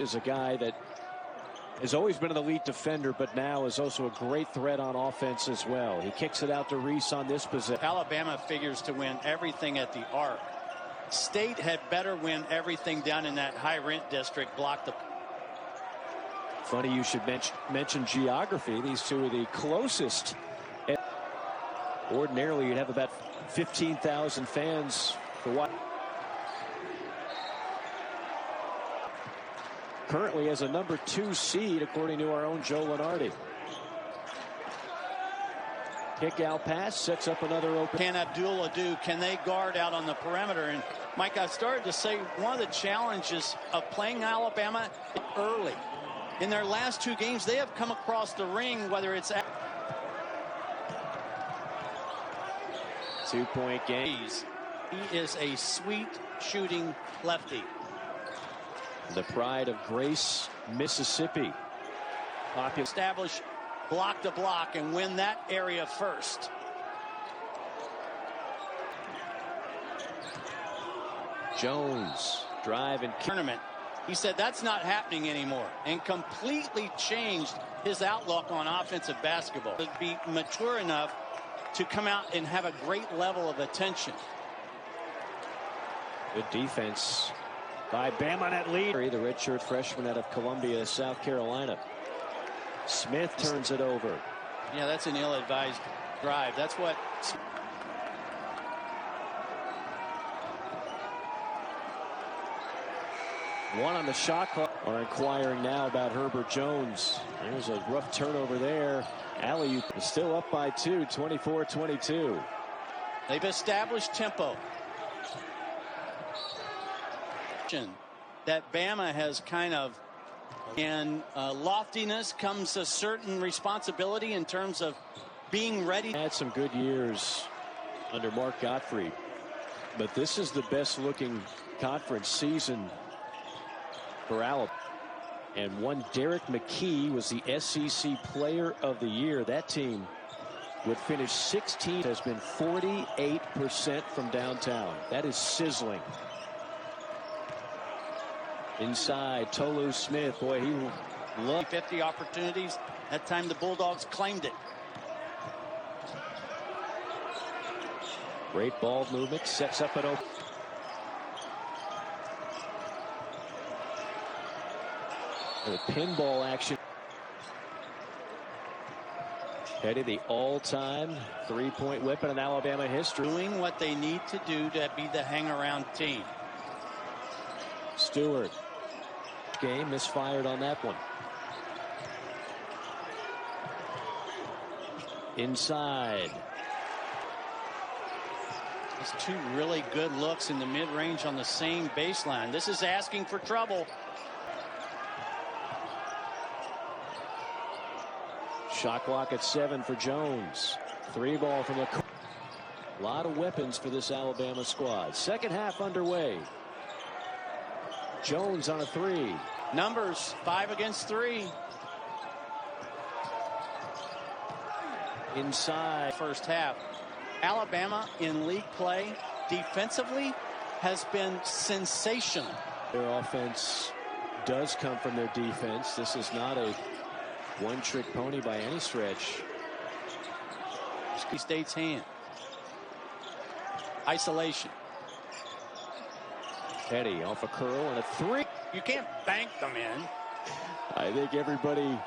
Is a guy that has always been an elite defender, but now is also a great threat on offense as well. He kicks it out to Reese on this possession. Alabama figures to win everything at the arc. State had better win everything down in that high rent district. Block the. Funny you should mention geography. These two are the closest. Ordinarily, you'd have about 15,000 fans for what. Currently as a number 2 seed, according to our own Joe Lenardi. Kick out pass sets up another open. Can Abdullah do? Can they guard out on the perimeter? And Mike, I started to say one of the challenges of playing Alabama early. In their last 2 games, they have come across the ring, whether it's 2-point game. He is a sweet shooting lefty. The pride of Grace, Mississippi. Establish block to block and win that area first. Jones drive and tournament. He said that's not happening anymore and completely changed his outlook on offensive basketball. To be mature enough to come out and have a great level of attention. Good defense by Bama at lead. The redshirt freshman out of Columbia, South Carolina. Smith turns it over. Yeah, that's an ill-advised drive. That's what. One on the shot clock. Are inquiring now about Herbert Jones. There's a rough turnover there. Alley-oop is still up by 2, 24-22. They've established tempo. That Bama has kind of, and loftiness comes a certain responsibility in terms of being ready. Had some good years under Mark Gottfried, but this is the best looking conference season for Alabama. And one Derek McKee was the SEC Player of the Year. That team would finish 16th. Has been 48% from downtown. That is sizzling. Inside, Tolu Smith, boy, he loved 50 opportunities. That time the Bulldogs claimed it. Great ball movement, sets up an open. The pinball action. Headed the all-time 3-point weapon in Alabama history. Doing what they need to do to be the hang-around team. Stewart. Game misfired on that one. Inside. It's 2 really good looks in the mid-range on the same baseline. This is asking for trouble. Shot clock at 7 for Jones. 3 ball from the corner. A lot of weapons for this Alabama squad. Second half underway. Jones on a 3. Numbers 5 against 3. Inside. First half. Alabama in league play defensively has been sensational. Their offense does come from their defense. This is not a one-trick pony by any stretch. State's hand. Isolation. Petty off a curl and a 3. You can't bank them in. I think everybody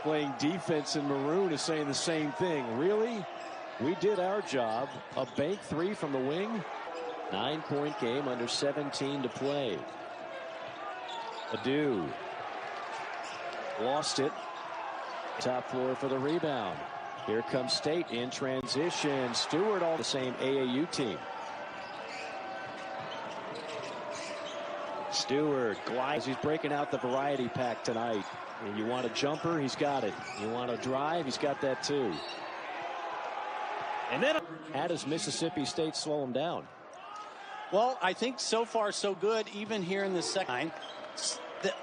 playing defense in maroon is saying the same thing. Really? We did our job. A bank 3 from the wing. 9-point game, under 17 to play. Adu lost it. Top floor for the rebound. Here comes State in transition. Stewart, all the same AAU team. Stewart glides. He's breaking out the variety pack tonight. And you want a jumper, he's got it. You want a drive, he's got that too. And then how does Mississippi State slow him down? Well, I think so far so good, even here in the second.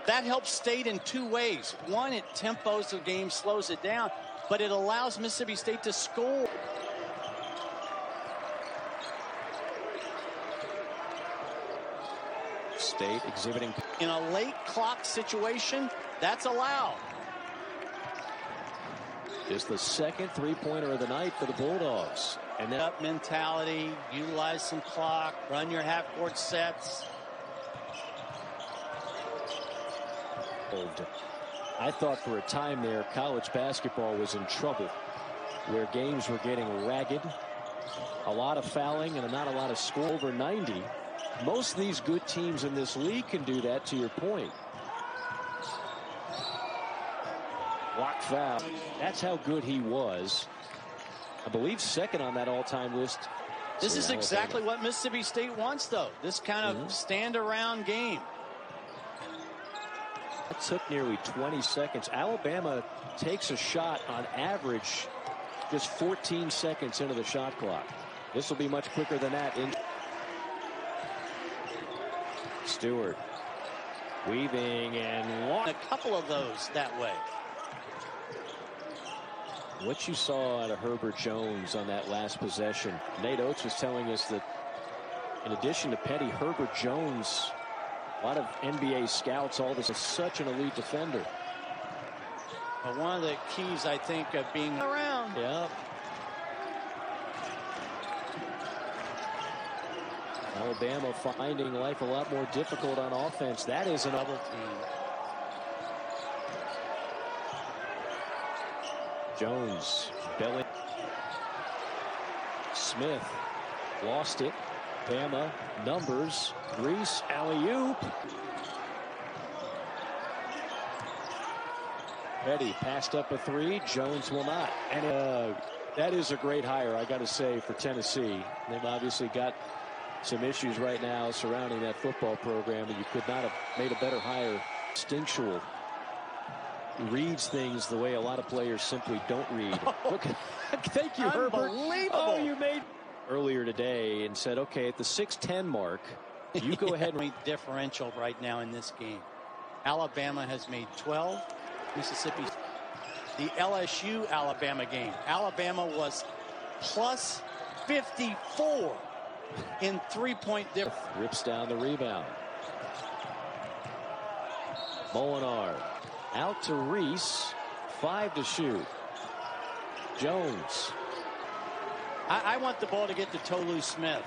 That helps State in 2 ways. One, it tempos the game, slows it down, but it allows Mississippi State to score. State exhibiting. In a late clock situation, that's allowed. Is the second three-pointer of the night for the Bulldogs. And then Up mentality, utilize some clock, run your half-court sets. I thought for a time there college basketball was in trouble, where games were getting ragged, a lot of fouling and not a lot of score. Over 90. Most of these good teams in this league can do that, to your point. Block foul. That's how good he was. I believe second on that all-time list. This is exactly what Mississippi State wants, though. This kind of stand-around game. It took nearly 20 seconds. Alabama takes a shot on average just 14 seconds into the shot clock. This will be much quicker than that. Stewart weaving and a couple of those that way. What you saw out of Herbert Jones on that last possession. Nate Oates was telling us that in addition to Petty, Herbert Jones, a lot of NBA scouts, all this, is such an elite defender. But one of the keys, I think, of being around. Yeah. Alabama finding life a lot more difficult on offense. That is an double team. Jones, belly. Smith lost it. Bama numbers. Reese alley-oop. Petty passed up a three. Jones will not. And that is a great hire, I got to say, for Tennessee. They've obviously got some issues right now surrounding that football program, and you could not have made a better hire. Instinctual. Reads things the way a lot of players simply don't read. Look, thank you, Herbert. Oh, you made earlier today and said, okay, at the 6:10 mark, you go ahead and differential right now in this game. Alabama has made 12. Mississippi. The LSU Alabama game. Alabama was plus 54 in 3-point difference. Rips down the rebound. Molinar out to Reese. 5 to shoot. Jones. I want the ball to get to Tolu Smith.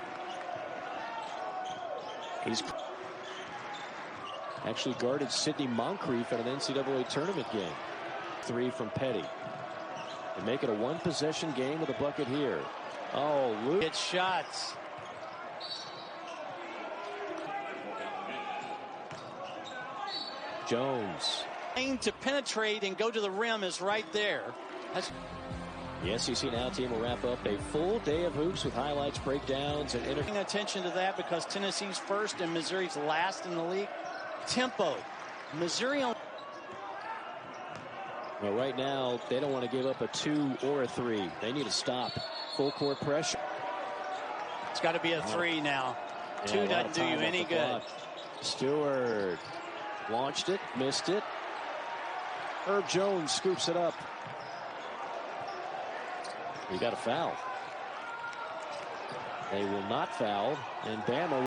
He's actually guarded Sidney Moncrief at an NCAA tournament game. 3 from Petty. And make it a one-possession game with a bucket here. Oh, Luke. Get shots. Jones. To penetrate and go to the rim is right there. The SEC Now team will wrap up a full day of hoops with highlights, breakdowns, and paying attention to that because Tennessee's first and Missouri's last in the league. Tempo. Missouri on. Well, right now they don't want to give up a 2 or a 3. They need to stop. Full court pressure. It's got to be a 3 now. Yeah, 2 doesn't do you any good. Clock. Stewart launched it, missed it. Herb Jones scoops it up. He got a foul. They will not foul, and Bama